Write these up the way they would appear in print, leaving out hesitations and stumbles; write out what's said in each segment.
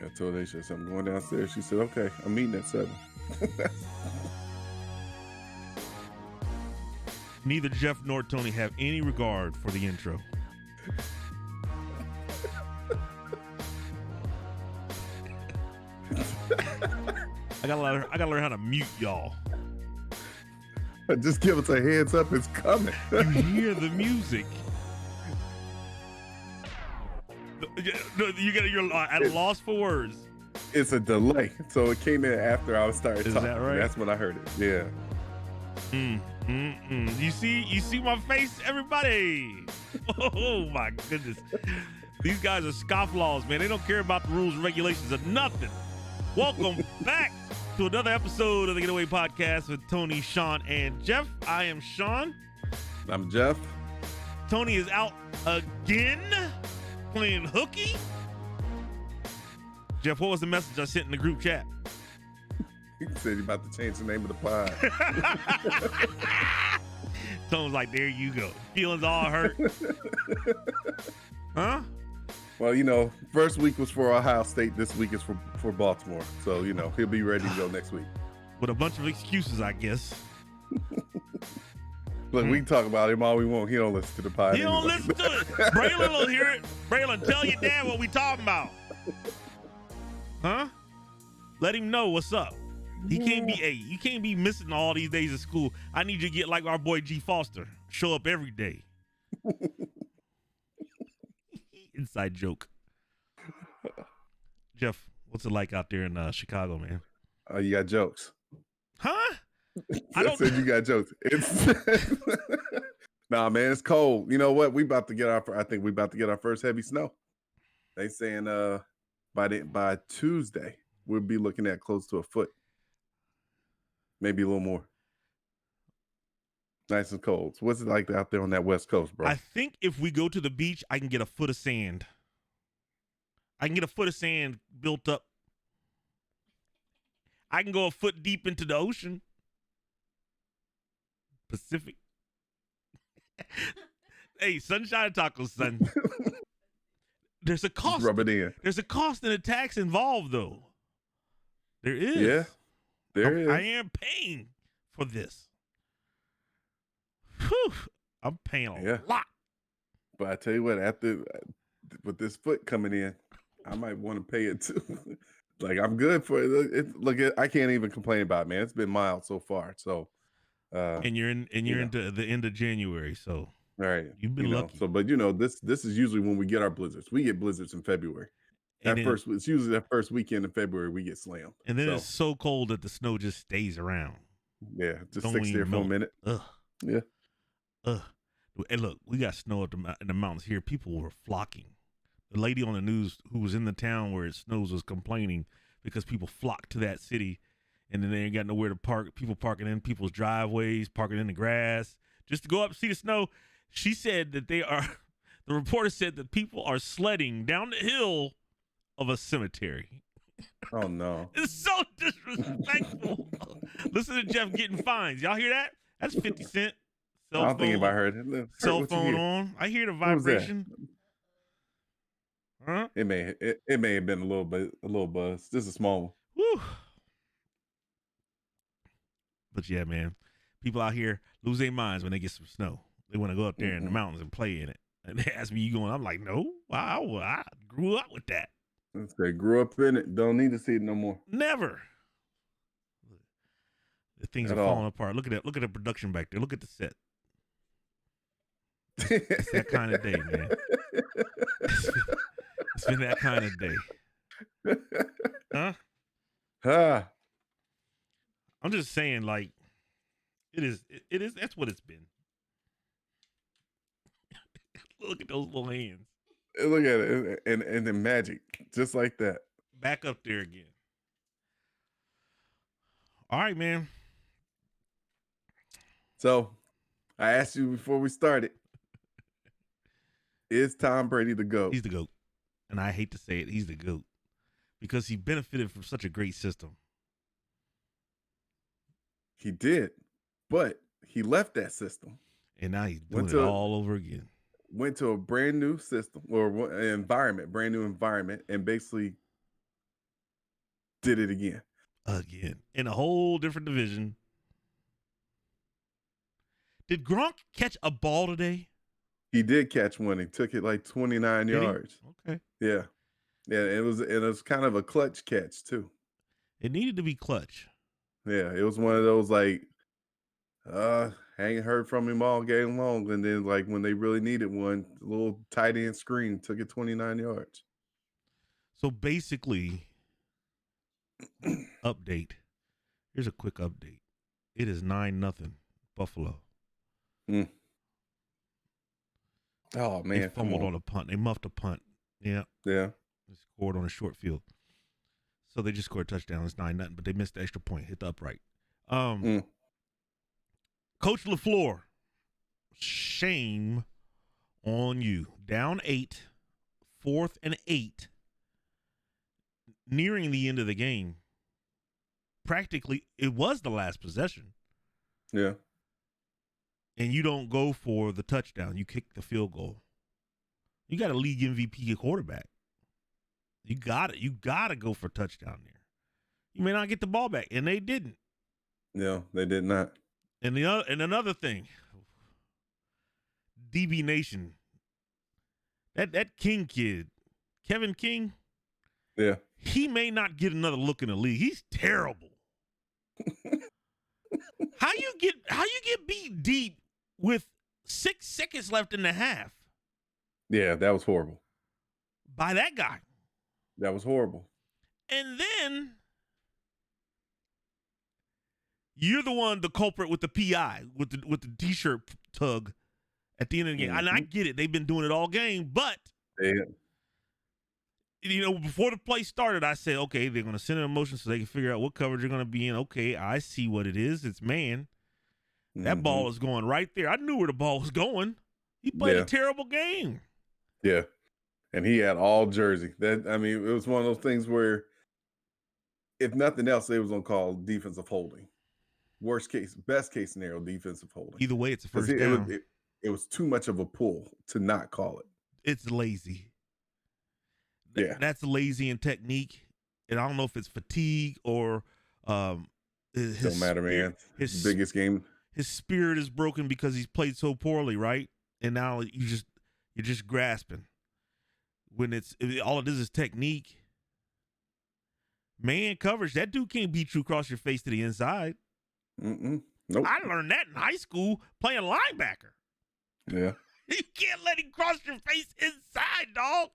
I told her, she said, I'm going downstairs. She said, okay, I'm meeting at 7. Neither Jeff nor Tony have any regard for the intro. I gotta learn how to mute y'all. Just give us a heads up, it's coming. You hear the music. You're at a loss for words. It's a delay. So it came in after I started Is talking. that right? That's when I heard it. Yeah. You see my face, everybody. Oh my goodness. These guys are scofflaws, man. They don't care about the rules and regulations of nothing. Welcome back to another episode of the Getaway Podcast with Tony, Sean, and Jeff. I am Sean. I'm Jeff. Tony is out again playing hooky. Jeff, what was the message I sent in the group chat? He said he's about to change the name of the pod. Tony's like, there you go. Feelings all hurt. Huh? Well, first week was for Ohio State. This week is for Baltimore. So, he'll be ready to go next week. With a bunch of excuses, I guess. Look, we can talk about him all we want. He don't listen to the pod. He don't listen to it. Braylon will hear it. Braylon, tell your dad what we talking about. Huh? Let him know what's up. He can't be missing all these days of school. I need you to get like our boy G Foster. Show up every day. Inside joke. Jeff, what's it like out there in Chicago, man? You got jokes. Huh? I said you got jokes. Nah, man, it's cold. You know what? I think we about to get our first heavy snow. They saying by Tuesday we'll be looking at close to a foot. Maybe a little more. Nice and cold. So what's it like out there on that West Coast, bro? I think if we go to the beach, I can get a foot of sand. I can get a foot of sand built up. I can go a foot deep into the ocean. Pacific. Hey, sunshine tacos, son. There's a cost. Just rub it in. There's a cost and a tax involved, though. There is. Yeah, there is. I am paying for this. Whew. I'm paying a lot. But I tell you what, with this foot coming in, I might want to pay it too. Like, I'm good for it. Look, I can't even complain about it, man. It's been mild so far. So, and you're into the end of January, so right, you've been lucky. So, but this is usually when we get our blizzards. We get blizzards in February. It's usually that first weekend in February we get slammed. And then it's so cold that the snow just stays around. Yeah, just sits there for a minute. Ugh. Yeah. Ugh. Hey, look, we got snow in the mountains here. People were flocking. The lady on the news who was in the town where it snows was complaining because people flocked to that city, and then they ain't got nowhere to park. People parking in people's driveways, parking in the grass, just to go up and see the snow. She said that the reporter said that people are sledding down the hill of a cemetery. Oh, no. It's so disrespectful. Listen to Jeff getting fines. Y'all hear that? That's 50 cents. I don't think anybody heard it. Cell phone on. I hear the vibration. Huh? It may have been a little buzz. Just a small one. Woo. But yeah, man, people out here lose their minds when they get some snow. They want to go up there in the mountains and play in it. And they ask me, "You going?" I'm like, "No, I grew up with that. They grew up in it. Don't need to see it no more. Never." The things are falling apart. Look at the production back there. Look at the set. It's that kind of day, man. It's been that kind of day. Huh? I'm just saying, like, it is. That's what it's been. Look at those little hands. Look at it, and the magic, just like that. Back up there again. All right, man. So, I asked you before we started, is Tom Brady the GOAT? He's the GOAT. And I hate to say it, he's the GOAT. Because he benefited from such a great system. He did. But he left that system. And now he's doing it all over again. Went to a brand new system or brand new environment, and basically did it again. Again. In a whole different division. Did Gronk catch a ball today? He did catch one. He took it like 29 Did he? yards. Okay. Yeah. Yeah, it was kind of a clutch catch too. It needed to be clutch. Yeah, it was one of those like ain't heard from him all game long. And then like when they really needed one, a little tight end screen took it 29 yards. So basically, update. Here's a quick update. It is 9-0 Buffalo. Oh man, They fumbled on a punt. They muffed a punt. Yeah. Yeah. They scored on a short field. So they just scored a touchdown. It's 9-0, but they missed the extra point. Hit the upright. Coach LaFleur, shame on you. Down 8, 4th and 8, nearing the end of the game. Practically, it was the last possession. Yeah. And you don't go for the touchdown. You kick the field goal. You got a league MVP quarterback. You got it. You got to go for a touchdown there. You may not get the ball back, and they didn't. Yeah, they did not. And another thing, DB Nation, that King kid, Kevin King, yeah, he may not get another look in the league. He's terrible. How you get beat deep with 6 seconds left in the half? Yeah, that was horrible. By that guy. That was horrible. And then you're the culprit with the PI, with the t-shirt tug at the end of the game. Mm-hmm. And I get it. They've been doing it all game, but before the play started, I said, okay, they're going to send in a motion so they can figure out what coverage they're going to be in. Okay, I see what it is. It's man. That ball is going right there. I knew where the ball was going. He played a terrible game. Yeah. And he had all jersey. It was one of those things where if nothing else, they was going to call defensive holding. Best case scenario, defensive holding. Either way, it's a first down. It was too much of a pull to not call it. It's lazy. Yeah. That's lazy in technique. And I don't know if it's fatigue or don't matter, man. His biggest game. His spirit is broken because he's played so poorly, right? And now you're just grasping. When all it is technique. Man coverage, that dude can't beat you across your face to the inside. Nope. I learned that in high school playing linebacker. Yeah. You can't let him cross your face inside, dog.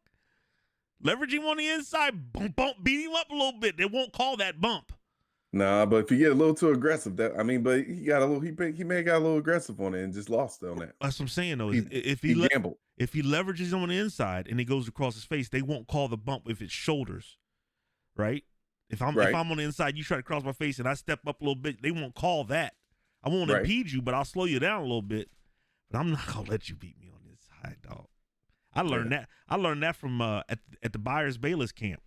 Leverage him on the inside, bump, beat him up a little bit. They won't call that bump. Nah, but if you get a little too aggressive, but he may have got a little aggressive on it and just lost on that. That's what I'm saying though. If he gambled. If he leverages on the inside and he goes across his face, they won't call the bump if it's shoulders, right? If I'm on the inside, you try to cross my face and I step up a little bit, they won't call that. I won't impede you, but I'll slow you down a little bit. But I'm not gonna let you beat me on this side, dog. I learned that. I learned that from at the Byers Bayless camp.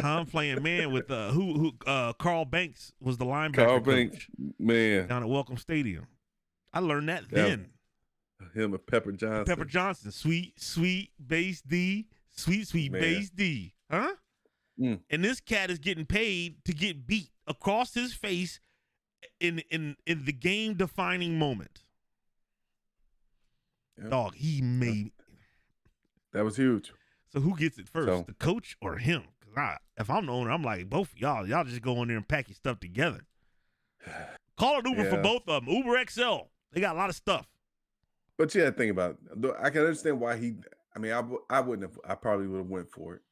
I'm playing man with Carl Banks was the linebacker. Carl Banks, man, down at Welcome Stadium. I learned that then. Him and Pepper Johnson. Sweet base D, sweet base D, huh? And this cat is getting paid to get beat across his face in the game defining moment. Yep. Dog, he made that was huge. So who gets it first, the coach or him? Because if I'm the owner, I'm like, both of y'all just go in there and pack your stuff together. Call an Uber for both of them. Uber XL. They got a lot of stuff. But you had to think about it. I can understand why I probably would have went for it.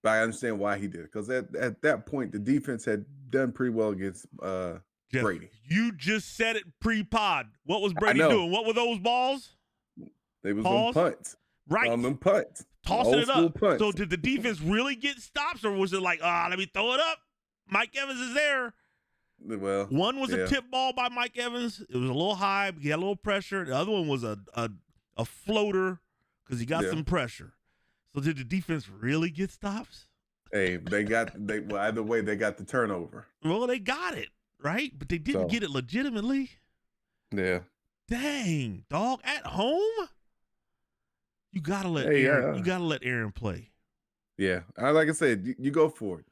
But I understand why he did it. Because at that point, the defense had done pretty well against Jeff, Brady. You just said it pre-pod. What was Brady doing? What were those balls? They was on punts. Right. On them punts. Tossing it up. Punts. So did the defense really get stops, or was it like, let me throw it up? Mike Evans is there. Well, one was a tip ball by Mike Evans. It was a little high. He had a little pressure. The other one was a floater because he got some pressure. So did the defense really get stops? Hey, either way, they got the turnover. Well, they got it, right? But they didn't get it legitimately. Yeah. Dang, dog, at home? You gotta let Aaron play. Yeah, like I said, you go for it.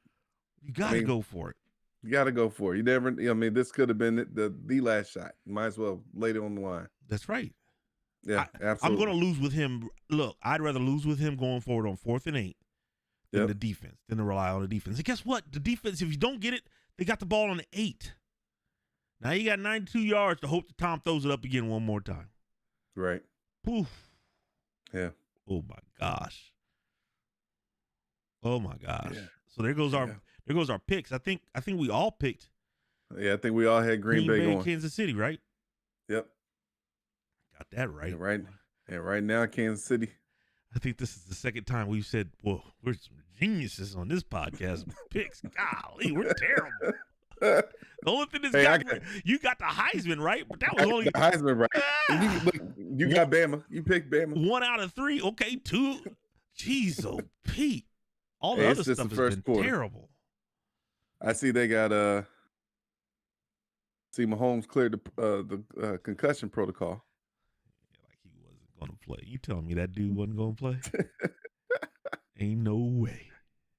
You got to mean, go for it. You got to go for it. You never. I mean, this could have been the last shot. Might as well lay it on the line. That's right. Yeah, I'm absolutely. going to lose with him. Look, I'd rather lose with him going forward on 4th and 8 than the defense, than to rely on the defense. And guess what? The defense, if you don't get it, they got the ball on the 8. Now you got 92 yards to hope that Tom throws it up again one more time. Right. Poof. Yeah. Oh my gosh. Oh my gosh. Yeah. So there goes our picks. I think we all picked. Yeah, I think we all had Green Bay going. Kansas City, right? Yep. Got that right. And right now, Kansas City. I think this is the second time we've said, well, we're some geniuses on this podcast. Picks. Golly, we're terrible. The only thing you got the Heisman right, but that was only the Heisman right. You got Bama. You picked Bama. 1 out of 3. Okay, 2. Jeez, oh Pete. All the other stuff has been terrible. I see they got Mahomes cleared the concussion protocol. Yeah, like he wasn't gonna play. You telling me that dude wasn't gonna play? Ain't no way.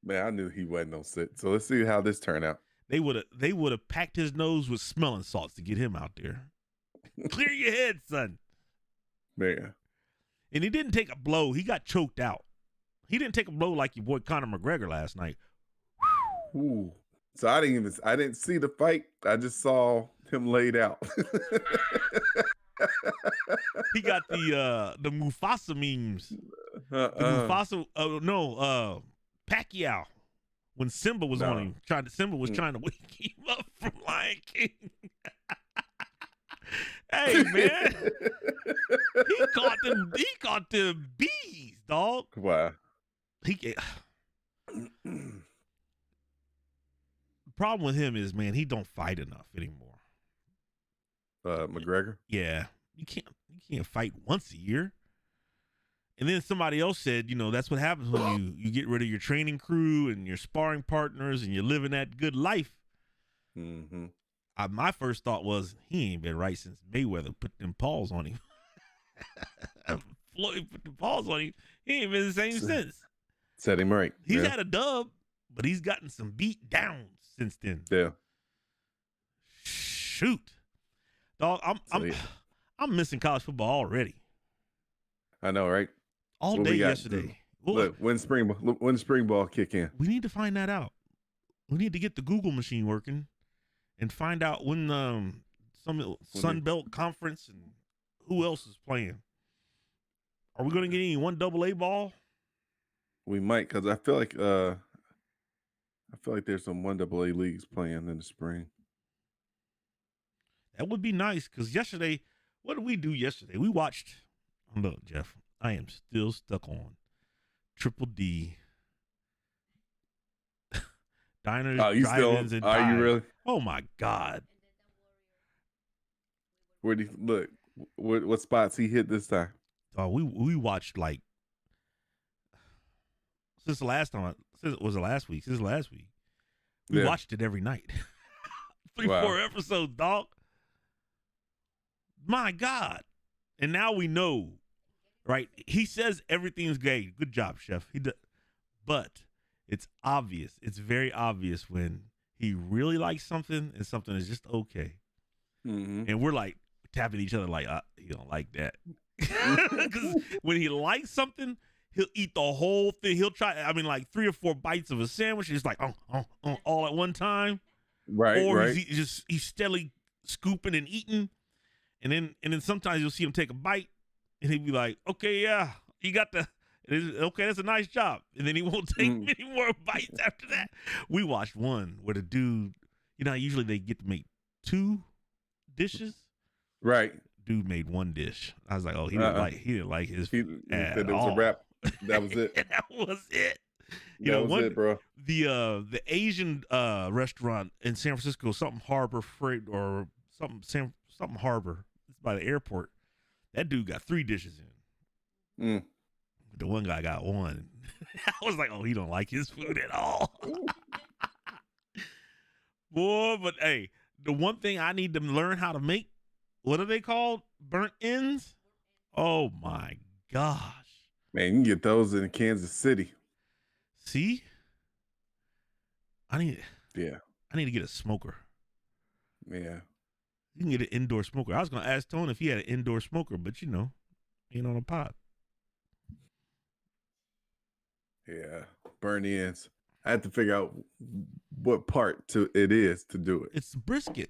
Man, I knew he wasn't on sit. So let's see how this turned out. They would have packed his nose with smelling salts to get him out there. Clear your head, son. Man. And he didn't take a blow. He got choked out. He didn't take a blow like your boy Conor McGregor last night. Ooh. So I didn't see the fight. I just saw him laid out. He got the Mufasa memes. The Mufasa Pacquiao. When Simba was on him, Simba was trying to wake him up from Lion King. Hey man, he caught them bees, dog. Wow. The problem with him is, man, he don't fight enough anymore. McGregor? Yeah, you can't fight once a year. And then somebody else said, that's what happens when you get rid of your training crew and your sparring partners and you're living that good life. Mm-hmm. My first thought was he ain't been right since Mayweather put them paws on him. Floyd put the paws on him. He ain't been the same since. Set him right. He's had a dub, but he's gotten some beat downs since then. Yeah. Shoot, dog. I'm missing college football already. I know, right? All day yesterday. Look, when spring ball kick in? We need to find that out. We need to get the Google machine working and find out when some Sun Belt Conference and who else is playing. Are we going to get any 1AA ball? We might, because I feel like there's some 1AA leagues playing in the spring. That would be nice, because yesterday, what did we do yesterday? We watched. Look, Jeff, I am still stuck on Triple D. Diners, drive-ins, and are you really? Oh my God! Where do you look? What spots he hit this time? We watched since last week. We watched it every night. 4 episodes, dog. My God! And now we know, right? He says everything's great. Good job, chef. But it's obvious. It's very obvious when he really likes something and something is just okay. Mm-hmm. And we're like tapping each other like, he don't like that. Because when he likes something, he'll eat the whole thing. He'll try, like 3 or 4 bites of a sandwich. He's like, all at one time. Right, or right. He's steadily scooping and eating. And then sometimes you'll see him take a bite and he'll be like, okay, yeah, you got okay, that's a nice job. And then he won't take many more bites after that. We watched one where the dude, usually they get to make 2 dishes. Right. Dude made 1 dish. I was like, oh, he didn't like his food at said it was all. a wrap. That was it. That was it. That was it, bro. The Asian restaurant in San Francisco, something Harbor Freight or something Harbor. It's by the airport. That dude got 3 dishes in. The one guy got 1. I was like, oh, he don't like his food at all. Boy, but hey, the one thing I need to learn how to make, what are they called? Burnt ends? Oh my gosh. Man, you can get those in Kansas City. See, I need Yeah. to get a smoker. Yeah. You can get an indoor smoker. I was gonna ask Tone if he had an indoor smoker, but ain't on a pod. Yeah. Burn ends. I had to figure out what part it is to do it. It's brisket.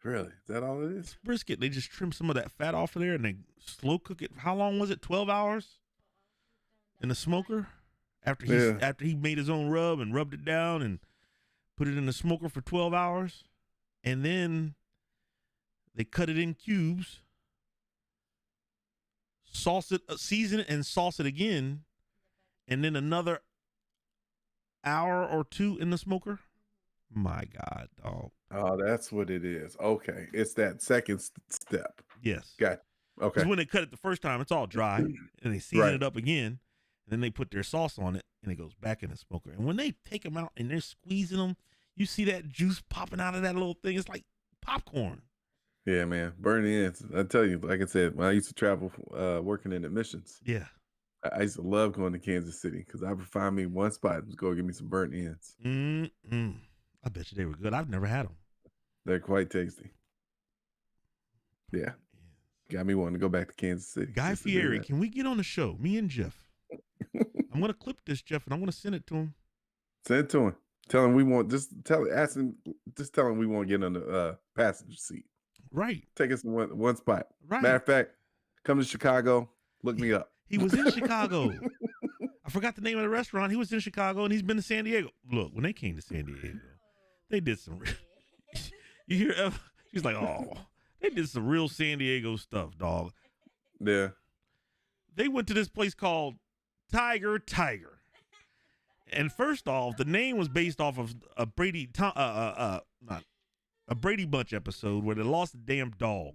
Really? Is that all it is? It's brisket. They just trim some of that fat off of there and they slow cook it. How long was it? 12 hours in the smoker after he made his own rub and rubbed it down and put it in the smoker for 12 hours. And then they cut it in cubes, sauce it, season it, and sauce it again. And then another hour or two in the smoker. My God, dog. Oh, that's what it is. Okay. It's that second step. Yes. Got okay. Because when they cut it the first time, it's all dry, and they season Right. it up again, and then they put their sauce on it, and it goes back in the smoker. And when they take them out and they're squeezing them, you see that juice popping out of that little thing. It's like popcorn. Yeah, man. Burn ends. I tell you, like I said, when I used to travel working in admissions, Yeah. I used to love going to Kansas City because I would find me one spot and go get me some burnt ends. I bet you they were good. I've never had them. They're quite tasty. Yeah. Got me wanting to go back to Kansas City. Guy just to do Fieri, that. can we get on the show? Me and Jeff. I'm gonna clip this, Jeff, and I'm gonna send it to him. Send it to him. Tell him we want tell him we want to get on the passenger seat. Right. Take us to one spot. Right. Matter of fact, come to Chicago, look me up. He was in Chicago. I forgot the name of the restaurant. He was in Chicago and he's been to San Diego. Look, when they came to San Diego, they did some. You hear Eva? She's like, oh, they did some real San Diego stuff, dog. Yeah. They went to this place called Tiger. And first off, the name was based off of a Brady Bunch episode where they lost a damn dog.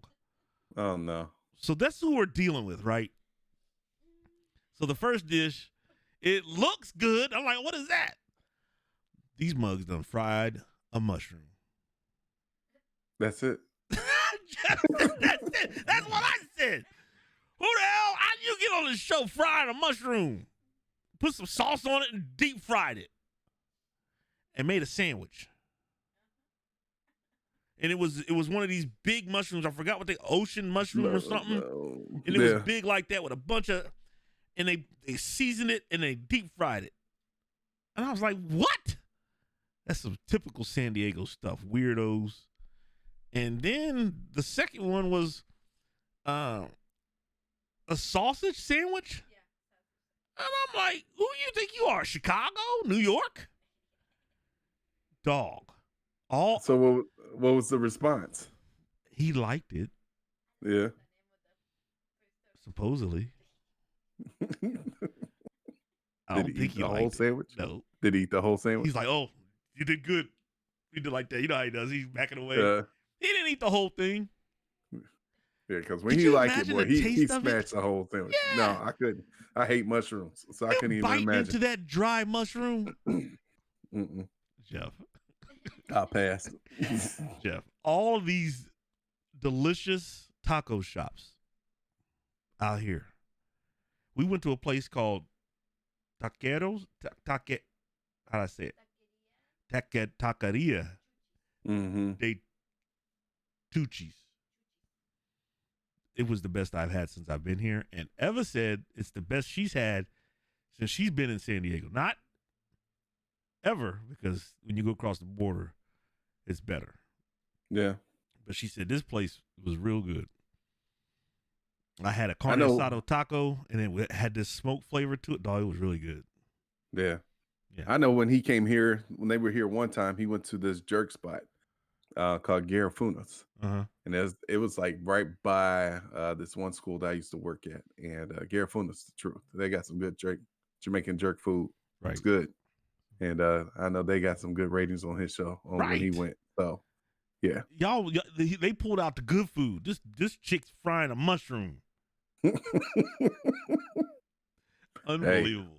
Oh no. So that's who we're dealing with, right? So the first dish, it looks good. I'm like, what is that? These mugs done fried a mushroom. That's it. That's it. That's what I said. Who the hell? How do you get on the show frying a mushroom? Put some sauce on it and deep fried it. And made a sandwich. And it was one of these big mushrooms. I forgot what ocean mushroom or something. No. And it was big like that with a bunch of, and they seasoned it and they deep fried it. And I was like, what? That's some typical San Diego stuff, weirdos. And then the second one was a sausage sandwich. And I'm like, who you think you are? Chicago? New York? Dog. So what was the response? He liked it, Yeah. supposedly. I Did don't he think eat he the liked whole it. sandwich? No. Did he eat the whole sandwich? He's like, oh, you did good. You did like that. You know how he does. He's backing away. Yeah. He didn't eat the whole thing. Yeah, because when Could he you like it, imagine boy, the he taste of it? smashed the whole sandwich. Yeah. No, I couldn't. I hate mushrooms, so I couldn't even Bite imagine. into that dry mushroom. Mm-mm. Jeff, I'll pass. Jeff, all of these delicious taco shops out here. We went to a place called Taqueros. How do I say it? Taqueria Mm-hmm. de Tucci's. It was the best I've had since I've been here. And Eva said it's the best she's had since she's been in San Diego. Not ever, because when you go across the border, it's better. Yeah. But she said this place was real good. I had a I carne know- asado taco, and it had this smoke flavor to it. Dog, it was really good. Yeah. Yeah. I know when he came here, when they were here one time, he went to this jerk spot called Garafunas. Uh-huh. And it was like right by this one school that I used to work at. And Garafunas, the truth. They got some good Jamaican jerk food. Right. It's good. And I know they got some good ratings on his show when he Right. went. So, yeah. Y'all, they pulled out the good food. This chick's frying a mushroom. Unbelievable.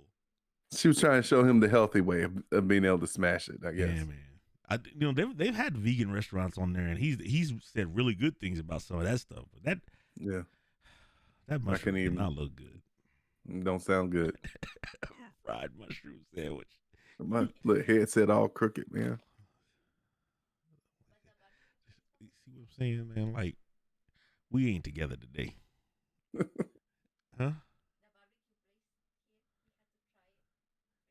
She was trying to show him the healthy way of being able to smash it, I guess. Yeah, man. They've had vegan restaurants on there, and he's said really good things about some of that stuff. But Yeah. that mushroom did even- not look good. Don't sound good. fried mushroom sandwich. My little headset all crooked, man. You see what I'm saying, man? Like, we ain't together today. Huh?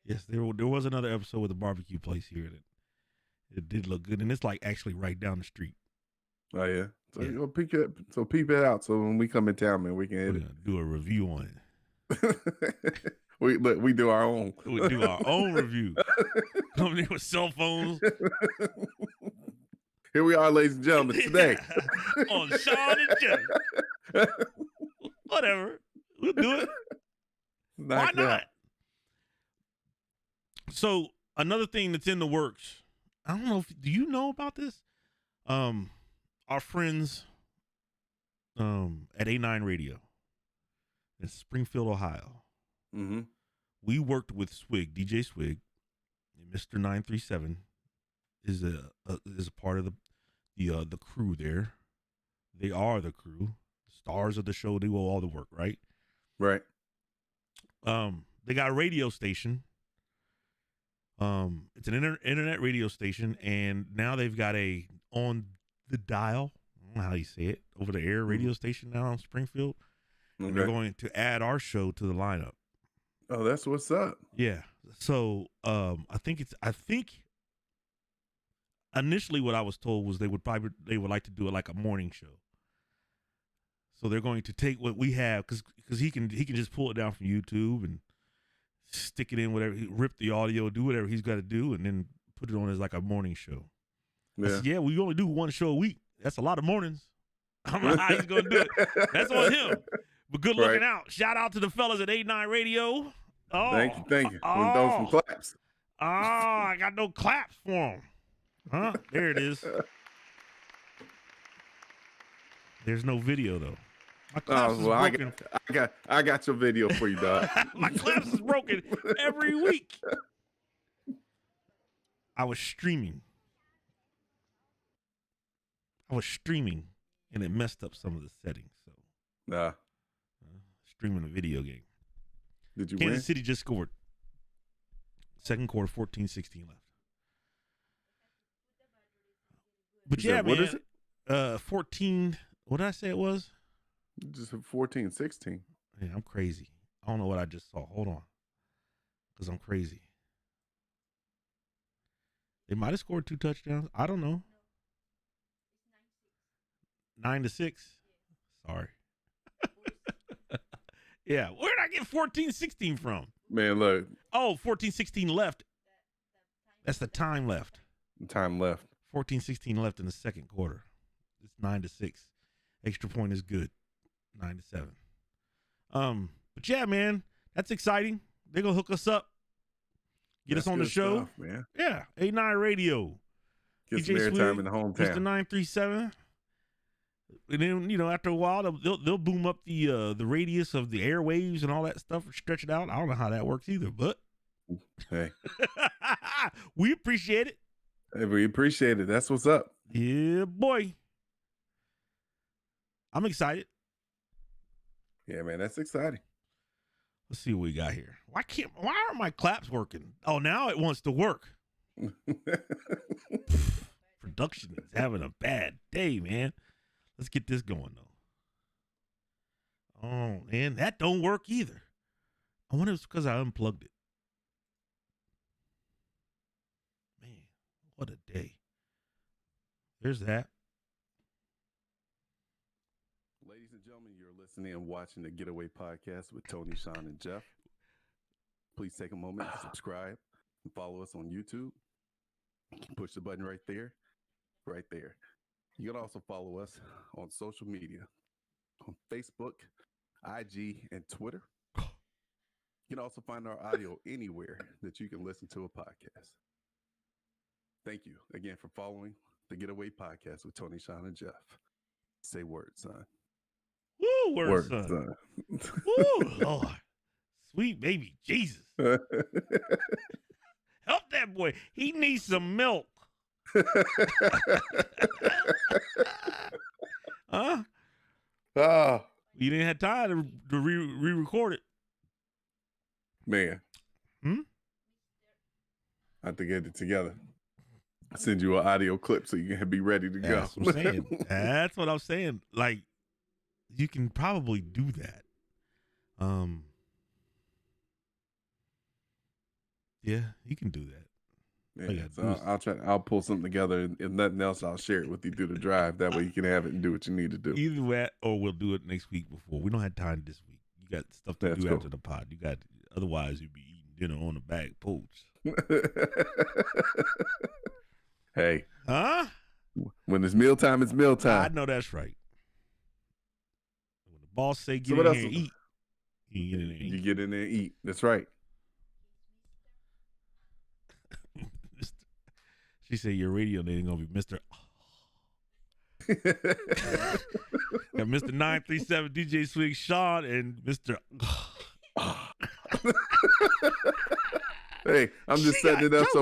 Yes, there was another episode with a barbecue place here that it did look good, and it's like actually right down the street. Oh yeah. So Yeah. you go peep it out. So when we come in town, man, we can We're hit gonna do a review on it. it. we do our own. We do our own review. Coming in with cell phones. Here we are, ladies and gentlemen, today on Sean and Jeff. Whatever, we'll do it. Why not? So another thing that's in the works. I don't know. Do you know about this? Our friends, at A9 Radio in Springfield, Ohio. Mm-hmm. We worked with Swig, DJ Swig, and Mr. 937 is a part of the crew there. They are the crew, stars of the show. They do all the work, right? Right. They got a radio station. It's an internet radio station, and now they've got a on the dial. I don't know how you say it, over the air radio station now in Springfield. Okay. And they're going to add our show to the lineup. Oh, that's what's up. Yeah. So I think initially what I was told was they would like to do it like a morning show. So they're going to take what we have because he can just pull it down from YouTube and stick it in whatever, rip the audio, do whatever he's got to do, and then put it on as like a morning show. Yeah. I said, yeah, we only do one show a week. That's a lot of mornings. I don't know how he's going to do it. That's on him. But good looking out. Shout out to the fellas at 89 Radio. Oh, thank you. We'll throw some claps. Oh, I got no claps for them. Huh? There it is. There's no video though. My claps is broken. I got your video for you, dog. My claps is broken every week. I was streaming, and it messed up some of the settings. So, streaming a video game. Did you Kansas win? City just scored. Second quarter, 14-16 left. But yeah, man. What is it? 14. What did I say it was? Just 14-16. Yeah, I'm crazy. I don't know what I just saw. Hold on. Because I'm crazy. They might have scored 2 touchdowns. I don't know. 9-6. Sorry. Yeah. Where did I get 14-16 from? Man, look. Oh, 14-16 left. That's the time left. Time left. 14-16 left in the second quarter. It's 9-6. Extra point is good. 9-7. But yeah, man, that's exciting. They're gonna hook us up. Get us on the show. Stuff, man. Yeah. 89 Radio. Get some airtime in the hometown. Mr. 937. And then, after a while, they'll boom up the radius of the airwaves and all that stuff, stretch it out. I don't know how that works either, but hey, we appreciate it. Hey, we appreciate it. That's what's up. Yeah, boy. I'm excited. Yeah, man, that's exciting. Let's see what we got here. Why aren't my claps working? Oh, now it wants to work. Production is having a bad day, man. Let's get this going, though. Oh, man, that don't work either. I wonder if it's because I unplugged it. Man, what a day. There's that. Ladies and gentlemen, you're listening and watching the Getaway Podcast with Tony, Sean, and Jeff. Please take a moment to subscribe and follow us on YouTube. Push the button right there. Right there. You can also follow us on social media, on Facebook, IG, and Twitter. You can also find our audio anywhere that you can listen to a podcast. Thank you again for following the Getaway Podcast with Tony, Sean, and Jeff. Say word, son. Woo, word, son. Woo, Lord. Sweet baby Jesus. Help that boy. He needs some milk. Huh? You didn't have time to re-record it. Man. Hmm? I have to get it together. I'll send you an audio clip so you can be ready to go. That's what I'm saying. That's what I'm saying. Like, you can probably do that. Yeah, you can do that. Yeah, so I'll pull something together, and if nothing else, I'll share it with you through the drive. That way you can have it and do what you need to do. Either way, or we'll do it next week before. We don't have time this week. You got stuff to do after the pod. You got, otherwise you'd be eating dinner on the back porch. Hey. Huh? When it's mealtime, it's mealtime. I know that's right. When the boss say get in here and eat, you get in there and eat. That's right. She said your radio name gonna be Mr. Got Mr. 937 DJ Swing Sean and Mr. Hey, I'm just setting it up so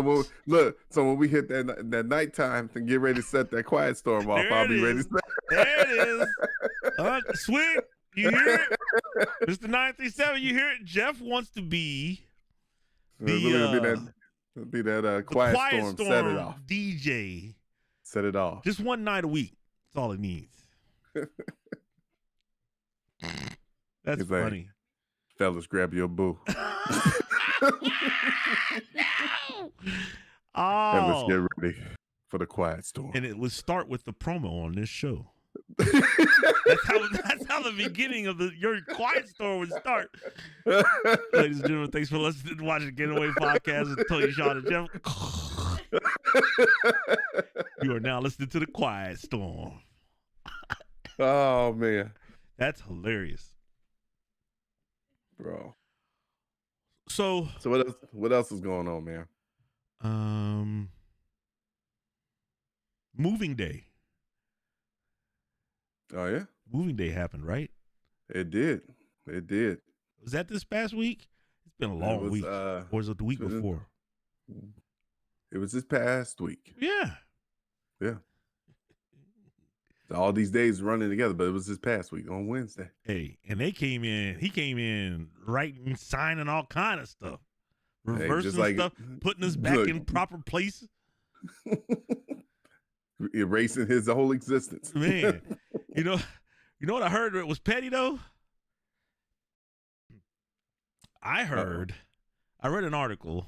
when we hit that nighttime and get ready to set that quiet storm off, I'll be ready to set. There it is. Swing, you hear it? Mr. 937, you hear it? Jeff wants to be be that quiet storm. Set it off. DJ. Set it off. Just one night a week. That's all it needs. That's funny. Like, fellas, grab your boo. And let's get ready for the quiet storm. And it would start with the promo on this show. That's how the beginning of your quiet storm would start. Ladies and gentlemen, thanks for listening to watching Getaway Podcast with Tony, Sean, and Jeff. You are now listening to the quiet storm. Oh man, that's hilarious, bro. So what else is going on, man? Moving day. Oh yeah, moving day happened, right? It did. Was that this past week? It's been a long week. Or was it the week before? It was this past week. Yeah. All these days running together, but it was this past week on Wednesday. Hey, and he came in writing, signing all kind of stuff, reversing stuff, putting us back in proper places. Erasing his whole existence. Man, you know what I heard was petty though? I read an article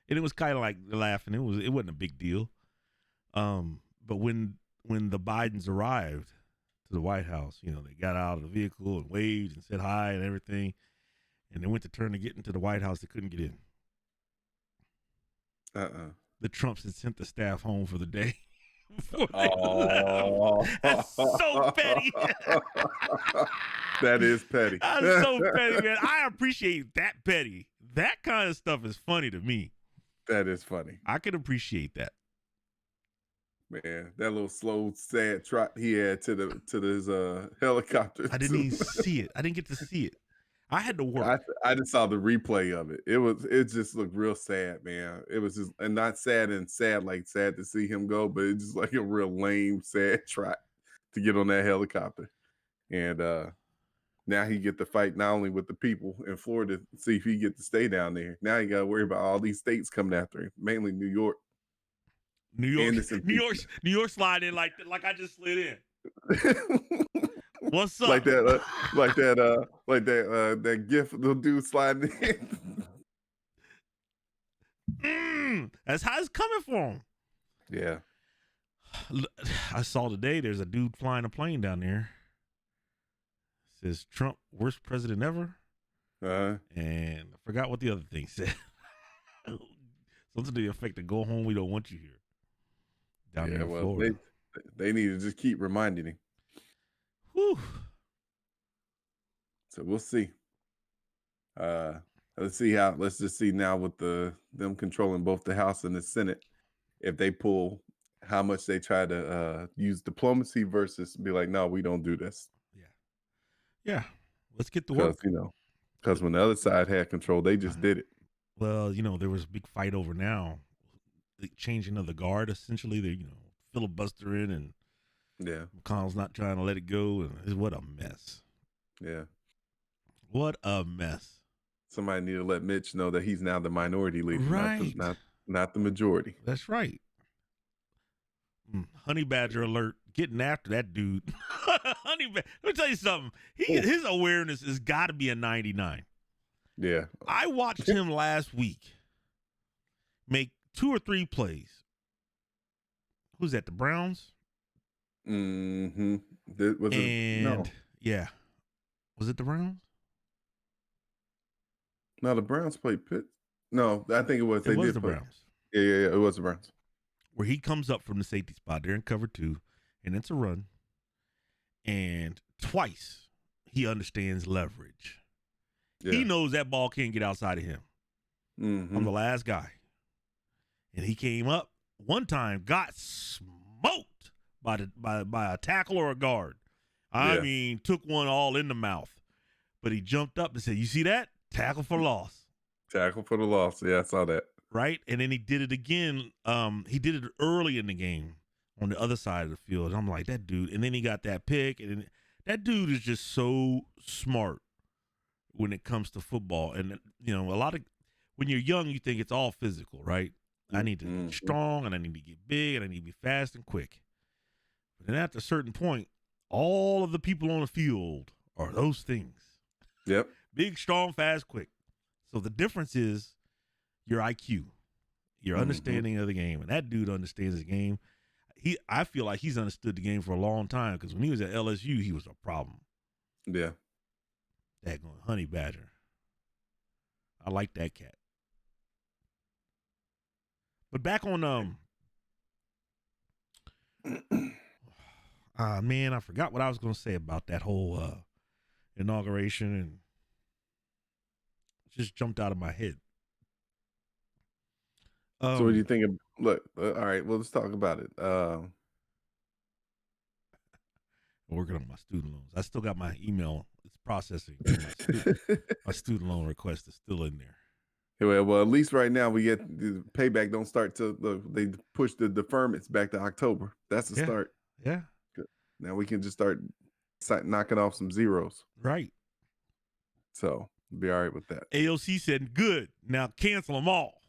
and it was kind of like laughing. It wasn't a big deal. But when the Bidens arrived to the White House, they got out of the vehicle and waved and said hi and everything. And they went to turn to get into the White House. They couldn't get in. The Trumps had sent the staff home for the day. Oh, that's so petty. That is petty. That's so petty, man. I appreciate that petty. That kind of stuff is funny to me. That is funny. I can appreciate that. Man, that little slow, sad trot he had to his helicopter. I didn't even see it. I didn't get to see it. I had to work. I just saw the replay of it. It just looked real sad, man. It was just, and not sad like sad to see him go, but it's just like a real lame, sad trot to get on that helicopter. And now he get to fight not only with the people in Florida, see if he get to stay down there. Now you got to worry about all these states coming after him, mainly New York. New York slide in like I just slid in. What's up? Like that gif of the dude sliding in. That's how it's coming for him. Yeah. I saw today there's a dude flying a plane down there. It says Trump, worst president ever. And I forgot what the other thing said. Something to the effect of go home, we don't want you here. Down there in Florida. They need to just keep reminding him. Whew. So we'll see. Let's just see now with them controlling both the House and the Senate, if they pull how much they try to use diplomacy versus be like, no, we don't do this. Yeah. Let's get to work. Because when the other side had control, they just did it. Well, there was a big fight over now. The changing of the guard, essentially. They're, filibustering, and McConnell's not trying to let it go. And what a mess. Yeah. What a mess. Somebody need to let Mitch know that he's now the minority leader, Right. not the majority. That's right. Honey Badger alert, getting after that dude. Let me tell you something. His awareness has got to be a 99. Yeah. I watched him last week make 2 or 3 plays. Who's that? The Browns? Mm-hmm. Yeah. Was it the Browns? No, the Browns played Pitt. No, I think it was. It was the Browns. Yeah. It was the Browns. Where he comes up from the safety spot. They're in cover 2, and it's a run. And twice he understands leverage. Yeah. He knows that ball can't get outside of him. Mm-hmm. I'm the last guy. And he came up one time, got smoked by a tackle or a guard. I mean, took one all in the mouth. But he jumped up and said, "You see that? Tackle for loss." Tackle for the loss. Yeah, I saw that. Right? And then he did it again. He did it early in the game on the other side of the field. And I'm like, that dude. And then he got that pick. And that dude is just so smart when it comes to football. And, you know, when you're young, you think it's all physical, right? I need to be strong, and I need to get big, and I need to be fast and quick. But then at a certain point, all of the people on the field are those things. Yep. Big, strong, fast, quick. So the difference is your IQ, your understanding of the game. And that dude understands the game. I feel like he's understood the game for a long time, because when he was at LSU, he was a problem. Yeah. That going Honey Badger. I like that cat. But back on man, I forgot what I was going to say about that whole inauguration, and it just jumped out of my head. So what do you think of, look, all right, well, let's talk about it. I'm working on my student loans. I still got my email. It's processing. My student loan request is still in there. Well, at least right now we get the payback don't start till they push the deferments back to October. That's the start. Yeah. Good. Now we can just start knocking off some zeros. Right. So be all right with that. AOC said, "Good. Now cancel them all."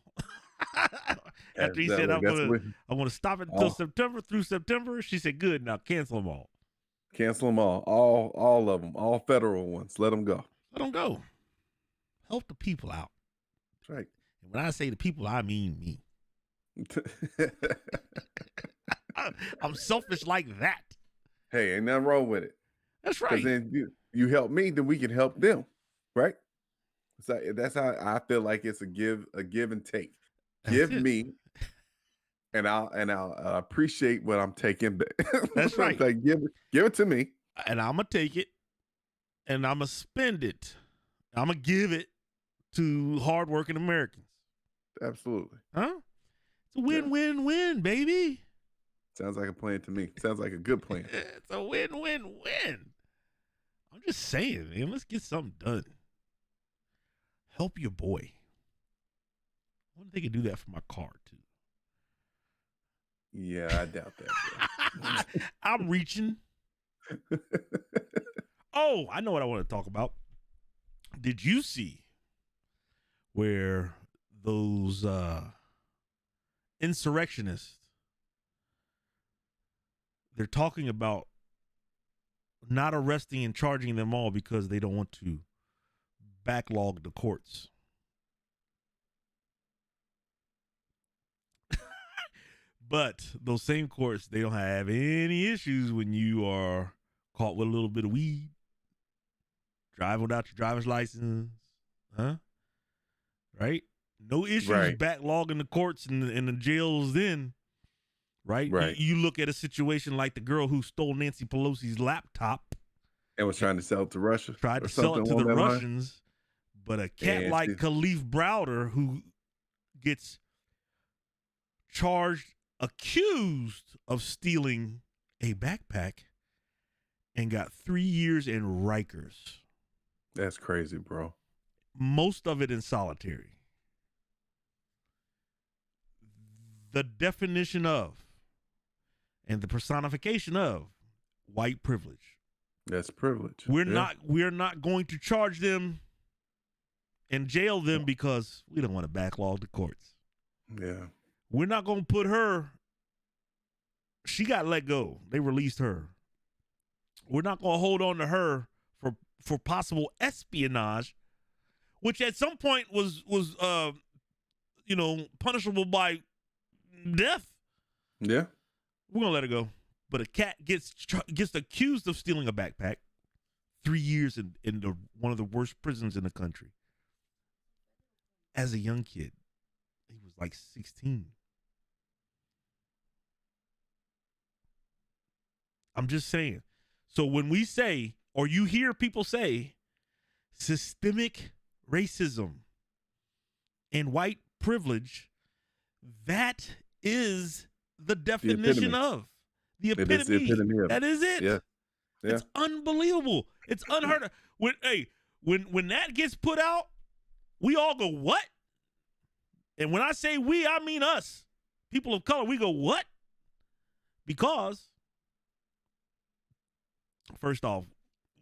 After he said, "I'm going to stop it until through September," she said, "Good. Now cancel them all." Cancel them all of them, all federal ones. Let them go. Let them go. Help the people out. That's right. And when I say the people, I mean me. I'm selfish like that. Hey, ain't nothing wrong with it. That's right. Because then you help me, then we can help them, right? So that's how I feel like it's a give and take. Give me, and I'll appreciate what I'm taking back. That's right. Like, give it to me, and I'm gonna take it, and I'm gonna spend it. I'm gonna give it to hardworking Americans. Absolutely. Huh? It's a win-win-win, baby. Sounds like a plan to me. Sounds like a good plan. It's a win-win-win. I'm just saying, man. Let's get something done. Help your boy. I wonder if they could do that for my car, too. Yeah, I doubt that. I'm reaching. Oh, I know what I want to talk about. Did you see where those insurrectionists, they're talking about not arresting and charging them all because they don't want to backlog the courts? But those same courts, they don't have any issues when you are caught with a little bit of weed, driving without your driver's license, huh? Right? No issues backlogging the courts and the jails then, right? Right. You look at a situation like the girl who stole Nancy Pelosi's laptop. And was trying to sell it to Russia. Tried to sell it to the Russians. But a cat like Khalif Browder, who gets accused of stealing a backpack and got 3 years in Rikers. That's crazy, bro. Most of it in solitary. The definition of and the personification of white privilege. That's privilege. We're not going to charge them and jail them because we don't want to backlog the courts. Yeah. We're not going to put her. She got let go. They released her. We're not going to hold on to her for possible espionage, which at some point was punishable by death. Yeah. We're gonna let her go. But a cat gets accused of stealing a backpack. 3 years in one of the worst prisons in the country. As a young kid, he was like 16. I'm just saying. So when we say, or you hear people say, systemic racism and white privilege, that is the definition of the epitome. It is the epitome of it. That is it. Yeah. Yeah. It's unbelievable. It's unheard of. When that gets put out, we all go, what? And when I say we, I mean us. People of color, we go, what? Because, first off,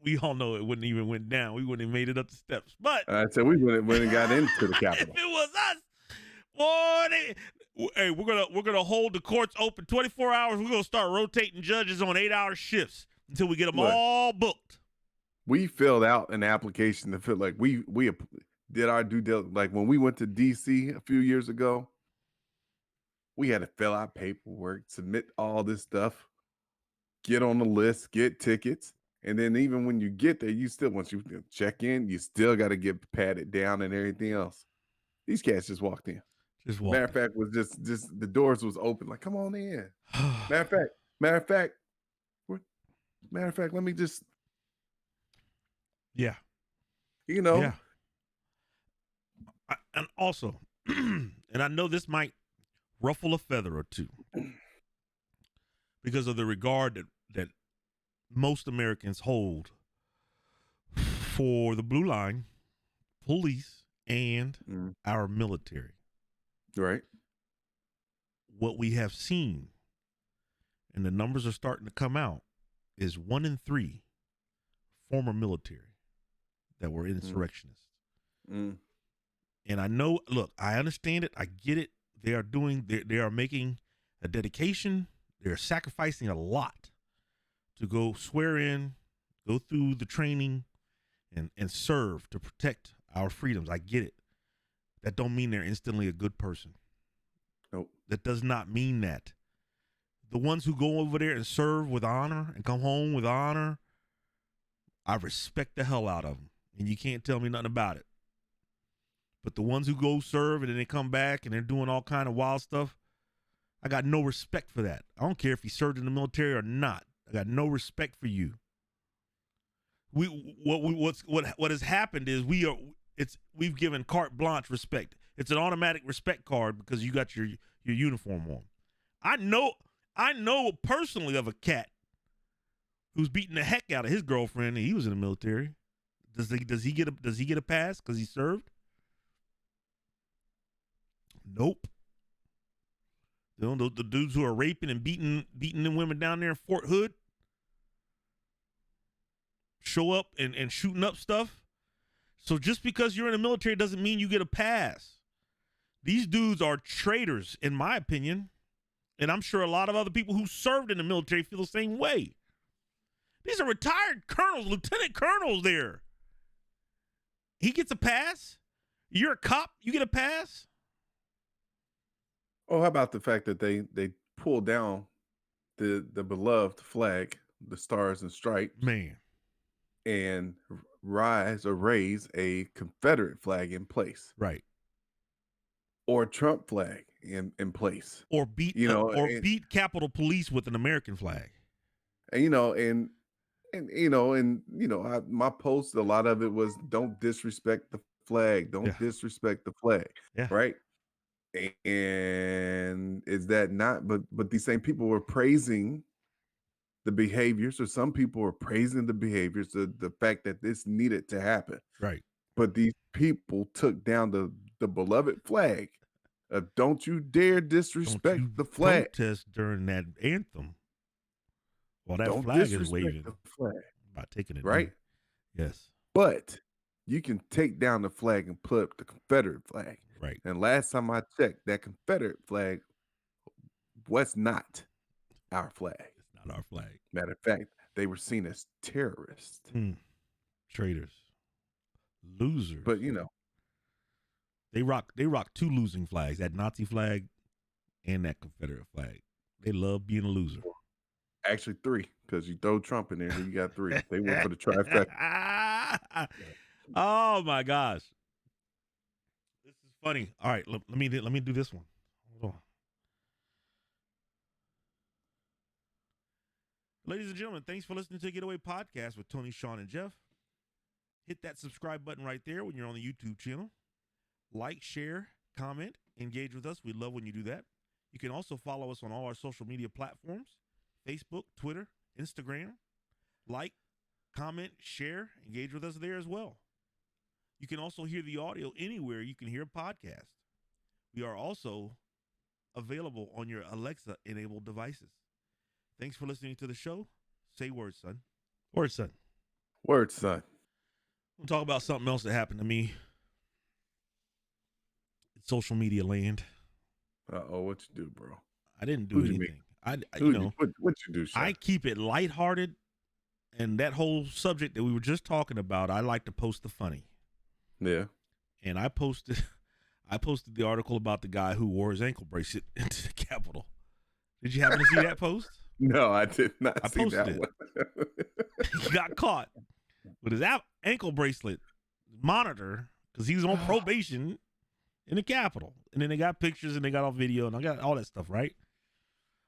we all know it wouldn't even went down. We wouldn't have made it up the steps. But I said we wouldn't have got into the Capitol. if it was us, boy, we're gonna hold the courts open 24 hours. We're gonna start rotating judges on 8-hour shifts until we get them all booked. We filled out an application to feel like we did our due diligence. Like when we went to DC a few years ago, we had to fill out paperwork, submit all this stuff, get on the list, get tickets. And then even when you get there, you still, once you check in, you still got to get patted down and everything else. These cats just walked in. Matter of fact, was just the doors was open. Like, come on in. Matter of fact, let me just. Yeah. Yeah. And also, and I know this might ruffle a feather or two because of the regard that most Americans hold for the Blue Line, police, and our military. Right. What we have seen, and the numbers are starting to come out, is 1 in 3 former military that were insurrectionists. And I know, look, I understand it. I get it. They are making a dedication. They're sacrificing a lot to go swear in, go through the training, and serve to protect our freedoms. I get it. That don't mean they're instantly a good person. Nope. That does not mean that. The ones who go over there and serve with honor and come home with honor, I respect the hell out of them. And you can't tell me nothing about it. But the ones who go serve and then they come back and they're doing all kind of wild stuff, I got no respect for that. I don't care if you served in the military or not. I got no respect for you. What has happened is we've given carte blanche respect. It's an automatic respect card because you got your uniform on. I know personally of a cat who's beating the heck out of his girlfriend, and he was in the military. Does he get a pass because he served? Nope. The dudes who are raping and beating them women down there in Fort Hood show up and shooting up stuff. So just because you're in the military doesn't mean you get a pass. These dudes are traitors, in my opinion. And I'm sure a lot of other people who served in the military feel the same way. These are retired colonels, lieutenant colonels there. He gets a pass? You're a cop, you get a pass? Oh, how about the fact that they pulled down the beloved flag, the Stars and Stripes, man, and raise a Confederate flag in place, right? Or a Trump flag in place, or beat Capitol Police with an American flag, and my post, a lot of it was don't disrespect the flag, don't disrespect the flag, right? And is that not? But these same people were praising the behaviors, or some people were praising the behaviors, the fact that this needed to happen, right? But these people took down the beloved flag. Don't you dare disrespect the flag. Protest during that anthem while that don't flag is disrespect waving. the flag By taking it right. Yes. But you can take down the flag and put up the Confederate flag. Right. And last time I checked, that Confederate flag was not our flag. It's not our flag. Matter of fact, they were seen as terrorists. Traitors. Losers. But you know, they rock 2 losing flags, that Nazi flag and that Confederate flag. They love being a loser. actually 3, because you throw Trump in there, you got 3. They went for the trifecta. Oh my gosh. This is funny. All right, let me do this one. Hold on. Ladies and gentlemen, thanks for listening to the Getaway Podcast with Tony, Sean, and Jeff. Hit that subscribe button right there when you're on the YouTube channel. Like, share, comment, engage with us. We love when you do that. You can also follow us on all our social media platforms, Facebook, Twitter, Instagram. Like, comment, share, engage with us there as well. You can also hear the audio anywhere you can hear a podcast. We are also available on your Alexa-enabled devices. Thanks for listening to the show. Say word, son. Word, son. Word, son. We'll talk about something else that happened to me in social media land. Uh-oh, what you do, bro? I didn't do Who'd you anything. What you do, Sean? I keep it lighthearted, and that whole subject that we were just talking about, I like to post the funny. Yeah. And I posted the article about the guy who wore his ankle bracelet into the Capitol. Did you happen to see that post? No, I did not see that posted one. He got caught with his ankle bracelet monitor because he was on probation in the Capitol. And then they got pictures and they got all video and I got all that stuff, right?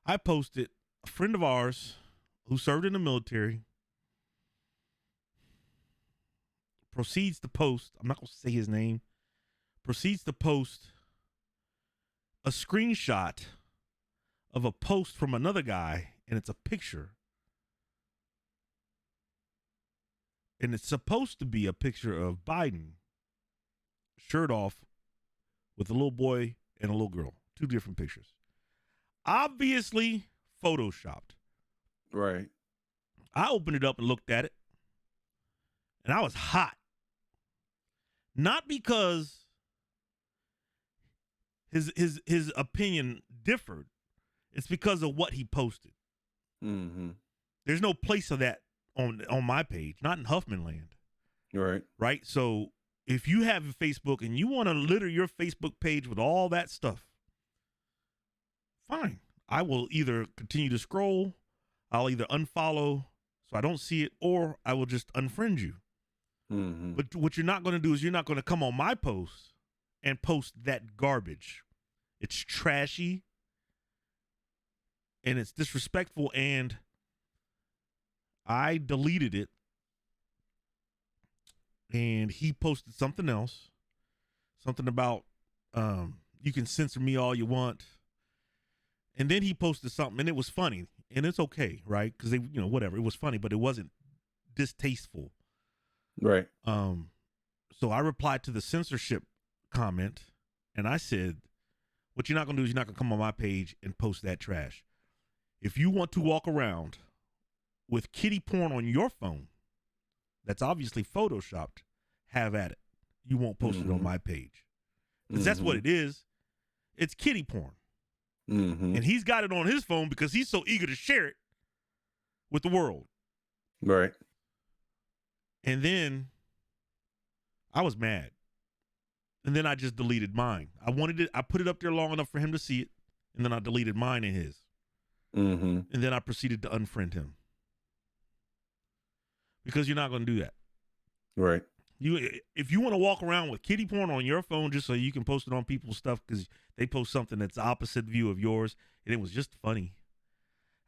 I posted, a friend of ours who served in the military proceeds to post, I'm not going to say his name, proceeds to post a screenshot of a post from another guy, and it's a picture. And it's supposed to be a picture of Biden, shirt off, with a little boy and a little girl. 2 different pictures. Obviously photoshopped. Right. I opened it up and looked at it, and I was hot. Not because his opinion differed. It's because of what he posted. Mm-hmm. There's no place of that on my page, not in Huffman land. Right. Right? So if you have a Facebook and you want to litter your Facebook page with all that stuff, fine. I will either continue to scroll, I'll either unfollow so I don't see it, or I will just unfriend you. Mm-hmm. But what you're not going to do is you're not going to come on my post and post that garbage. It's trashy and it's disrespectful, and I deleted it. And he posted something else, something about you can censor me all you want. And then he posted something, and it was funny, and it's okay, right? Because they, whatever, it was funny, but it wasn't distasteful. Right. So I replied to the censorship comment, and I said, what you're not going to do is you're not going to come on my page and post that trash. If you want to walk around with kiddie porn on your phone, that's obviously photoshopped, have at it. You won't post it on my page. Because that's what it is. It's kiddie porn. Mm-hmm. And he's got it on his phone because he's so eager to share it with the world. Right. And then I was mad. And then I just deleted mine. I put it up there long enough for him to see it. And then I deleted mine and his. Mm-hmm. And then I proceeded to unfriend him. Because you're not going to do that. Right. If you want to walk around with kiddie porn on your phone just so you can post it on people's stuff because they post something that's the opposite view of yours, and it was just funny.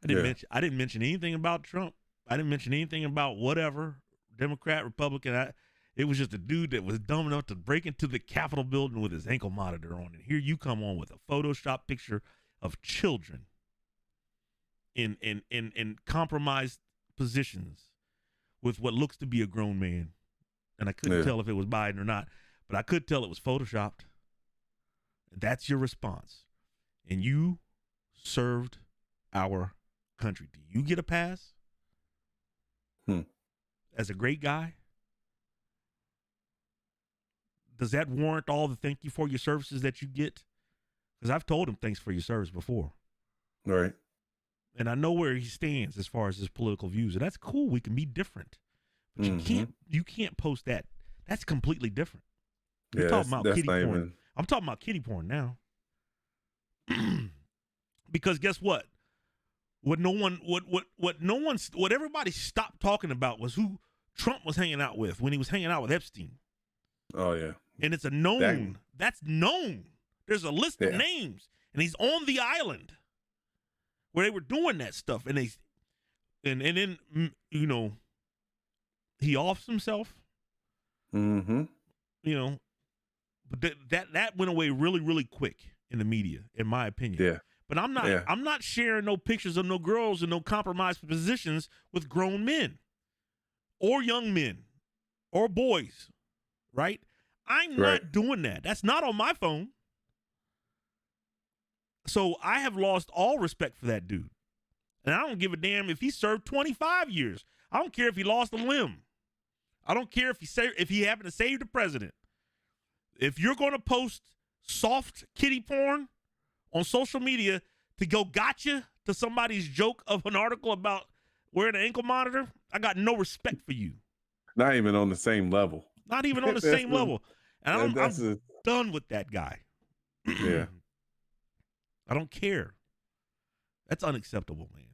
I didn't mention anything about Trump. I didn't mention anything about whatever, Democrat, Republican. It was just a dude that was dumb enough to break into the Capitol building with his ankle monitor on. And here you come on with a Photoshop picture of children in compromised positions with what looks to be a grown man. And I couldn't tell if it was Biden or not, but I could tell it was photoshopped. That's your response. And you served our country. Do you get a pass? As a great guy? does that warrant all the thank you for your services that you get? Because I've told him thanks for your service before. Right. And I know where he stands as far as his political views. And that's cool. We can be different. But you can't post that. That's completely different. You're talking about kitty porn. Even... I'm talking about kitty porn now. Because guess what? What everybody stopped talking about was who Trump was hanging out with when he was hanging out with Epstein. Oh yeah. And it's a known. That's known. There's a list of names, and he's on the island where they were doing that stuff, and then you know, he offs himself. Mm-hmm. You know, but that went away really, really quick in the media, in my opinion. Yeah. But I'm not sharing no pictures of no girls in no compromised positions with grown men or young men or boys, right? I'm not doing that. That's not on my phone. So I have lost all respect for that dude. And I don't give a damn if he served 25 years. I don't care if he lost a limb. I don't care if he happened to save the president. If you're going to post soft kitty porn on social media to go gotcha to somebody's joke of an article about wearing an ankle monitor, I got no respect for you. Not even on the same level. Not even on the same level. And I'm done with that guy. Yeah. I don't care. That's unacceptable, man.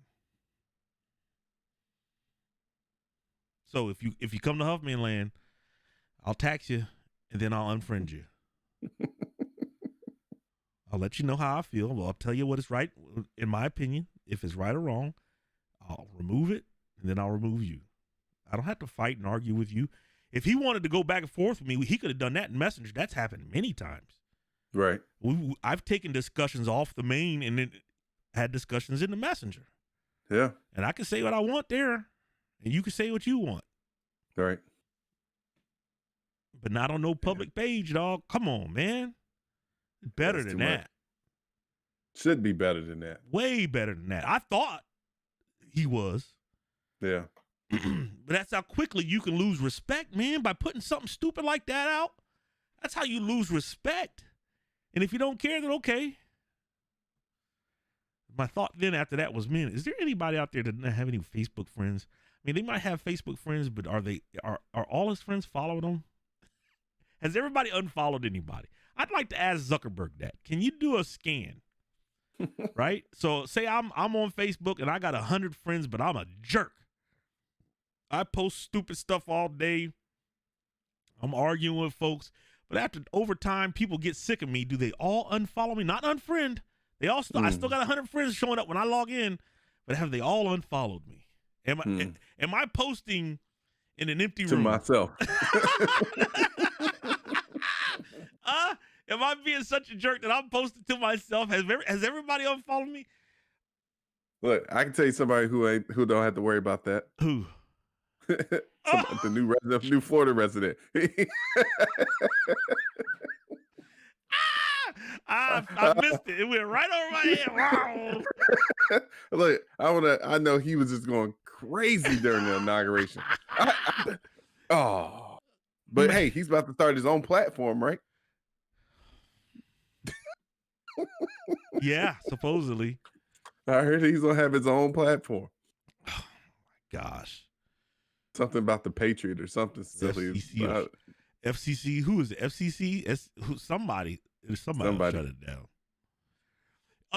So if you come to Huffman Land, I'll tax you and then I'll unfriend you. I'll let you know how I feel. Well, I'll tell you what is right, in my opinion. If it's right or wrong, I'll remove it, and then I'll remove you. I don't have to fight and argue with you. If he wanted to go back and forth with me, he could have done that in Messenger. That's happened many times. Right. I've taken discussions off the main and then had discussions in the Messenger. Yeah. And I can say what I want there, and you can say what you want. Right. But not on no public page, dog. Come on, man. Better than that. Should be better than that. Way better than that. I thought he was. Yeah. But that's how quickly you can lose respect, man, by putting something stupid like that out. That's how you lose respect. And if you don't care, then okay. My thought then after that was, man, is there anybody out there that doesn't have any Facebook friends? I mean, they might have Facebook friends, but are all his friends following him? Has everybody unfollowed anybody? I'd like to ask Zuckerberg that. Can you do a scan? Right? So say I'm on Facebook and I got 100 friends, but I'm a jerk. I post stupid stuff all day. I'm arguing with folks. But over time, people get sick of me. Do they all unfollow me? Not unfriend. They all I still got 100 friends showing up when I log in, but have they all unfollowed me? Am I posting in an empty room? To myself. Am I being such a jerk that I'm posting to myself? Has everybody unfollowed me? Look, I can tell you somebody who don't have to worry about that. Who? The new Florida resident. I missed it. It went right over my head. Wow. Look, I know he was just going crazy during the inauguration. But hey, he's about to start his own platform, right? Yeah, supposedly. I heard he's gonna have his own platform. Oh my gosh. Something about the Patriot or something silly. FCC, who is it? FCC? Somebody shut it down.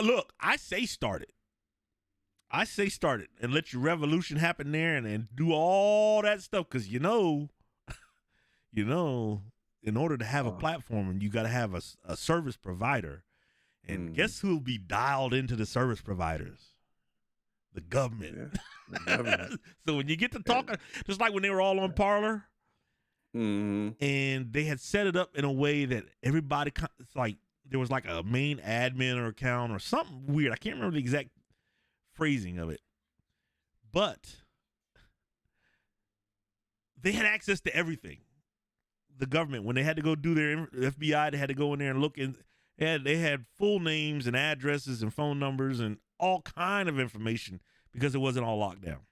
Look, I say start it. And let your revolution happen there and do all that stuff. Because in order to have a platform, you got to have a service provider. And guess who'll be dialed into the service providers? The government. Yeah, the government. So when you get to talking, just like when they were all on Parler, and they had set it up in a way that everybody, it's like there was like a main admin or account or something weird. I can't remember the exact phrasing of it, but they had access to everything. The government, when they had to go do their FBI, they had to go in there and look in. They had full names and addresses and phone numbers and all kind of information because it wasn't all locked down.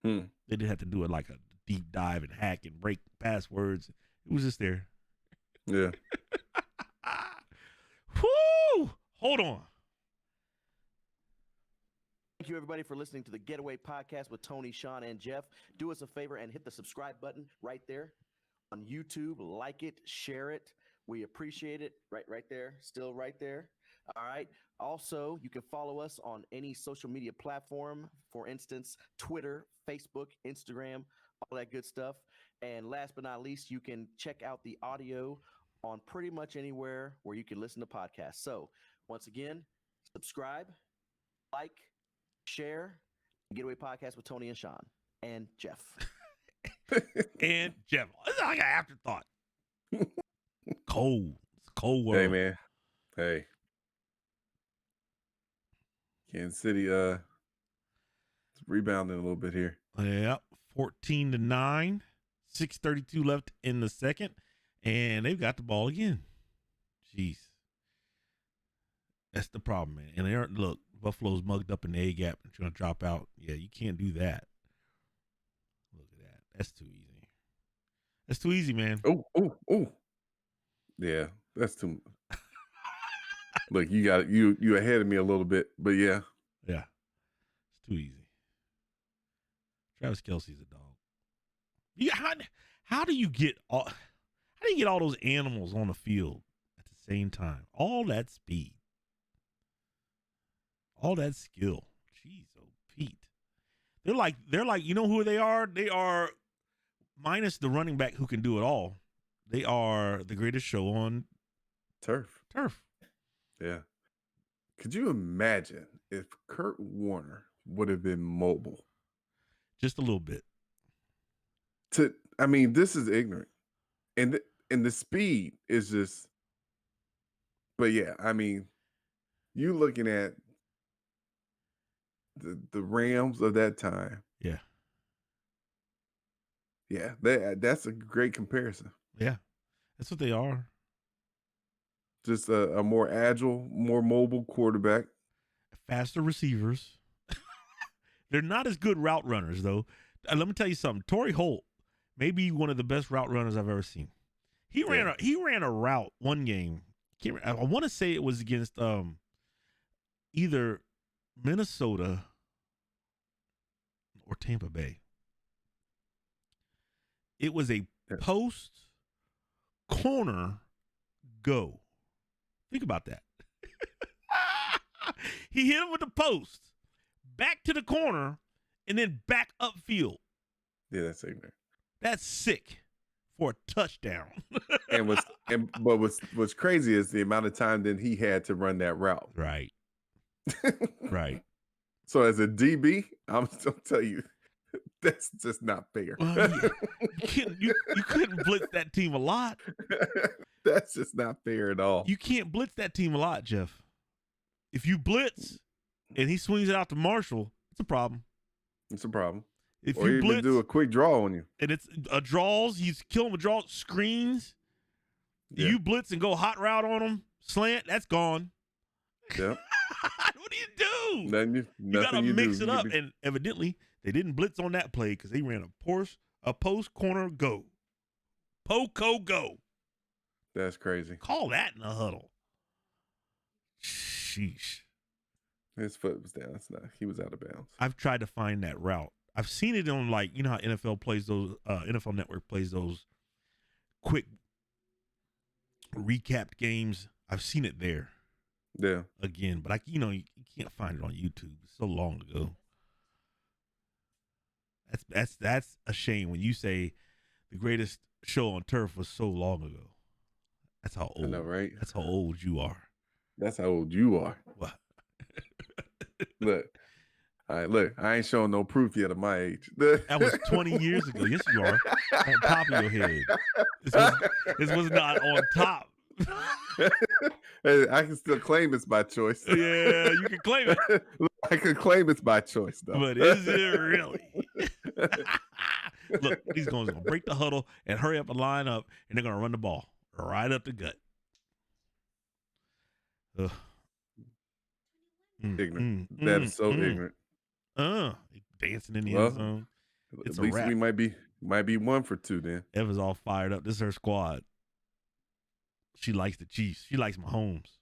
They didn't have to do it like a deep dive and hack and break passwords. It was just there. Yeah. Whoo! Hold on. Thank you, everybody, for listening to the Getaway Podcast with Tony, Sean, and Jeff. Do us a favor and hit the subscribe button right there on YouTube. Like it, share it. We appreciate it. Right there. Still right there. All right. Also, you can follow us on any social media platform. For instance, Twitter, Facebook, Instagram, all that good stuff. And last but not least, you can check out the audio on pretty much anywhere where you can listen to podcasts. So once again, subscribe, like, share, Getaway Podcast with Tony and Sean and Jeff. And Jeff. It's like an afterthought. Cold. It's cold world. Hey, man. Hey. Kansas City, it's rebounding a little bit here. Yep. 14-9. 6:32 left in the second. And they've got the ball again. Jeez. That's the problem, man. And they're, look, Buffalo's mugged up in the A gap and trying to drop out. Yeah, you can't do that. Look at that. That's too easy. That's too easy, man. Oh. Yeah, that's too. Look, you got you ahead of me a little bit, but yeah. Yeah. It's too easy. Travis Kelce's a dog. Yeah, how do you get all those animals on the field at the same time? All that speed. All that skill. Jeez, oh Pete. They're like, you know who they are? They are, minus the running back who can do it all, they are the greatest show on turf. Yeah. Could you imagine if Kurt Warner would have been mobile? Just a little bit. This is ignorant. And the speed is just, but yeah, you looking at the Rams of that time. Yeah. Yeah, that's a great comparison. Yeah, that's what they are. Just a more agile, more mobile quarterback. Faster receivers. They're not as good route runners, though. Let me tell you something. Torrey Holt may be one of the best route runners I've ever seen. He ran a route one game. I want to say it was against either Minnesota or Tampa Bay. It was a post corner go. Think about that. He hit him with the post, back to the corner, and then back upfield. Yeah, that's ignorant. That's sick for a touchdown. But what's crazy is the amount of time that he had to run that route. Right. Right. So as a DB, I'm still tell you, that's just not fair. You couldn't blitz that team a lot. That's just not fair at all. You can't blitz that team a lot, Jeff. If you blitz and he swings it out to Marshall, it's a problem. It's a problem. If or you blitz, do a quick draw on you, and it's a draws, he's killing with draw screens. Yeah. You blitz and go hot route on him, slant, that's gone. Yep. What do you do? Nothing you gotta mix it up, and evidently they didn't blitz on that play because they ran a post corner go, Poco go. That's crazy. Call that in a huddle. Sheesh. His foot was down. It's not. He was out of bounds. I've tried to find that route. I've seen it on, like, you know how NFL plays those, NFL Network plays those quick recapped games. I've seen it there. Yeah. Again, but you can't find it on YouTube. It's so long ago. That's a shame when you say the greatest show on turf was so long ago. That's how old. I know, right? That's how old you are. That's how old you are. What? Look. All right, look, I ain't showing no proof yet of my age. That was 20 years ago. Yes, you are. On top of your head. This was not on top. I can still claim it's by choice. Yeah, you can claim it. I can claim it's by choice, though. But is it really? Look, these guys are going to break the huddle and hurry up and line up, and they're going to run the ball right up the gut. Ugh. Ignorant. That is so ignorant. Dancing in the end zone. It's at least we might be 1 for 2 then. Eva's all fired up. This is her squad. she likes the Chiefs. She likes Mahomes.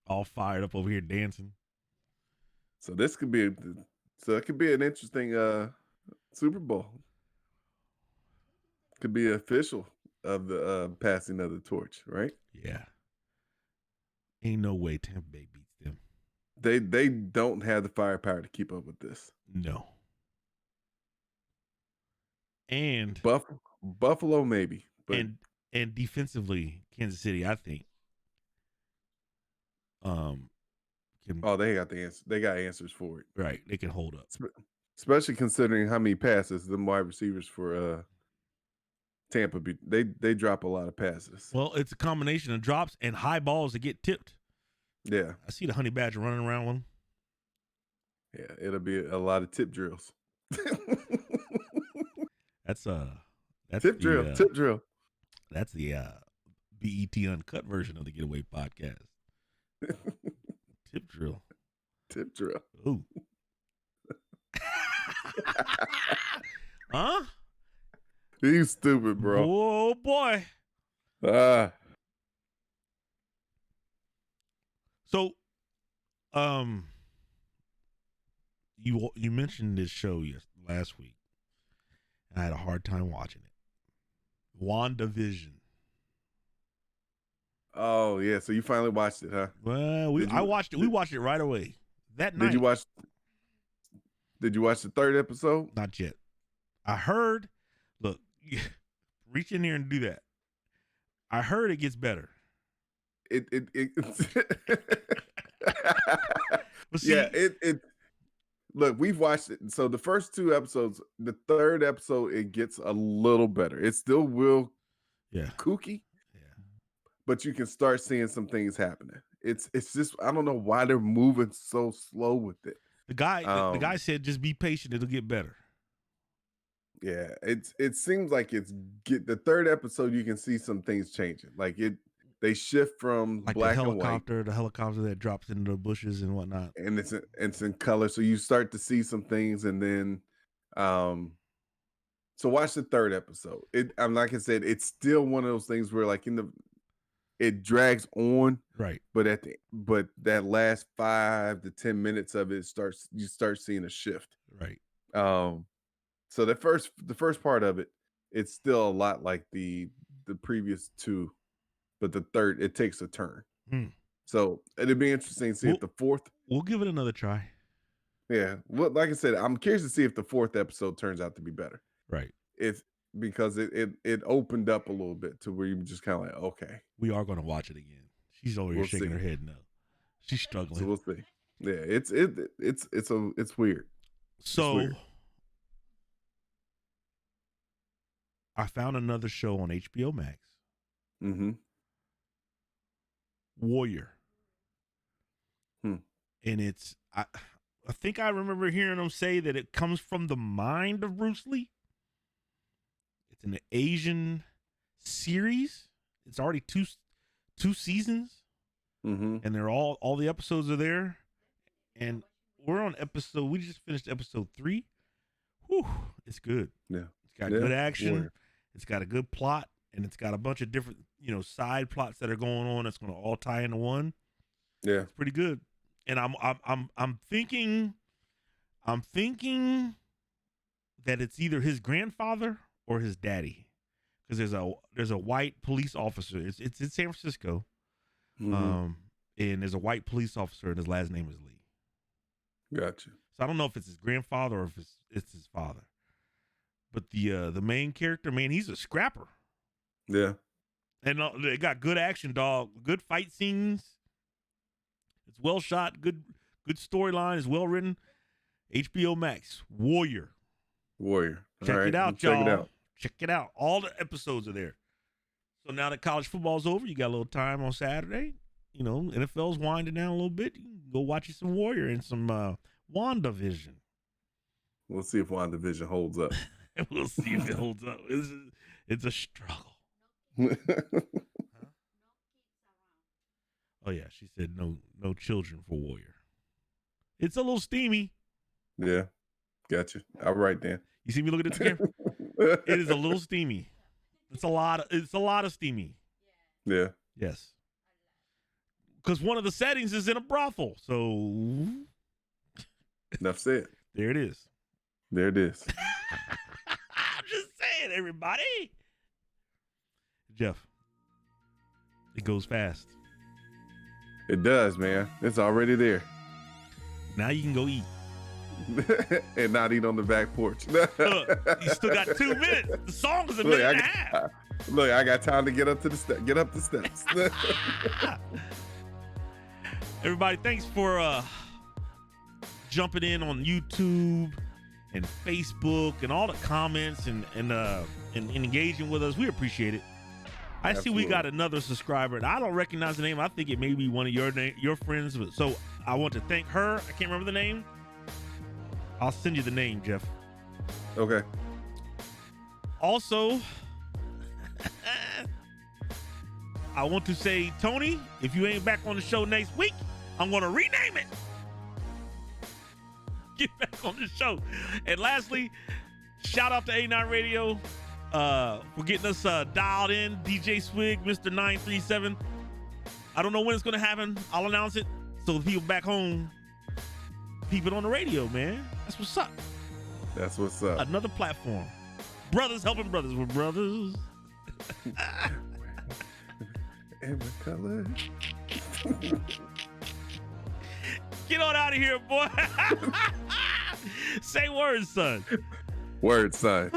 All fired up over here dancing. So this could be it could be an interesting Super Bowl. Could be official of the passing of the torch, right? Yeah. Ain't no way Tampa Bay beats them. They don't have the firepower to keep up with this. No. And Buffalo maybe, but and defensively, Kansas City, I think. They got the answer. They got answers for it. Right, they can hold up. Especially considering how many passes the wide receivers for Tampa they drop a lot of passes. Well, it's a combination of drops and high balls that get tipped. Yeah. I see the honey badger running around with them. Yeah, it'll be a lot of tip drills. That's tip drill. That's the BET Uncut version of the Getaway Podcast. Tip drill. Ooh. Huh? You stupid, bro. Oh boy. So, you mentioned this show last week. I had a hard time watching it. WandaVision. Oh yeah, so you finally watched it, huh? Well, I watched it. We watched it right away that night. Did you watch the third episode? Not yet. I heard. Look, reach in here and do that. I heard it gets better. Look, we've watched it. So the first two episodes, the third episode, it gets a little better. It's still real kooky. Yeah. But you can start seeing some things happening. It's just, I don't know why they're moving so slow with it. The guy said just be patient, it'll get better. Yeah, it seems like the third episode you can see some things changing. Like they shift from like black the and white. The helicopter that drops into the bushes and whatnot. And it's in color. So you start to see some things, and then so watch the third episode. Like I said, it's still one of those things where like it drags on. Right. But that last 5 to 10 minutes of it you start seeing a shift. Right. So the first part of it's still a lot like the previous two. But the third, it takes a turn. So it'd be interesting to see if the fourth. We'll give it another try. Yeah. Well, like I said, I'm curious to see if the fourth episode turns out to be better. Right. Because it opened up a little bit to where you just kind of like, okay. We are going to watch it again. She's over here shaking her head no. She's struggling. So we'll see. Yeah, it's weird. So it's weird. I found another show on HBO Max. Mm-hmm. Warrior. And it's I think I remember hearing them say that it comes from the mind of Bruce Lee. It's an Asian series. It's already two seasons. Mm-hmm. And they're all the episodes are there. And we're on we just finished episode 3. Whew, it's good. Yeah. It's got good action. Warrior. It's got a good plot, and it's got a bunch of different, side plots that are going on that's going to all tie into one. Yeah. It's pretty good. And I'm thinking that it's either his grandfather or his daddy, because there's a white police officer. It's in San Francisco, Mm-hmm. and there's a white police officer, and his last name is Lee. Gotcha. So I don't know if it's his grandfather or if it's his father, but the main character, man, he's a scrapper. Yeah. And they got good action, dog. Good fight scenes. It's well shot. Good storyline. It's well written. HBO Max. Warrior. Check it out, y'all. Check it out. All the episodes are there. So now that college football's over, you got a little time on Saturday. NFL's winding down a little bit. You can go watch you some Warrior and some WandaVision. We'll see if WandaVision holds up. We'll see if it holds up. It's a struggle. Huh? Oh yeah, she said no children for Warrior. It's a little steamy. Yeah, gotcha. All right, Dan. You see me looking at the camera? It is a little steamy. It's a lot of steamy. Yeah. Yes. Because one of the settings is in a brothel. So Enough said. there it is. There it is. I'm just saying, everybody. Jeff, it goes fast. It does, man. It's already there. Now you can go eat. And not eat on the back porch. Look, you still got 2 minutes. The song is a minute and a half. Look, I got time to get up the steps. Everybody, thanks for jumping in on YouTube and Facebook and all the comments and engaging with us. We appreciate it. I see we got another subscriber, and I don't recognize the name. I think it may be one of your friends. So I want to thank her. I can't remember the name. I'll send you the name, Jeff. Okay. Also, I want to say, Tony, if you ain't back on the show next week, I'm going to rename it. Get back on the show. And lastly, shout out to A9 Radio for getting us dialed in. DJ Swig, Mr. 937. I don't know when it's going to happen. I'll announce it so the people back home keep it on the radio, man. That's what's up. That's what's up. Another platform. Brothers helping brothers with brothers. And the color. Get on out of here, boy. Say words, son. Word, son.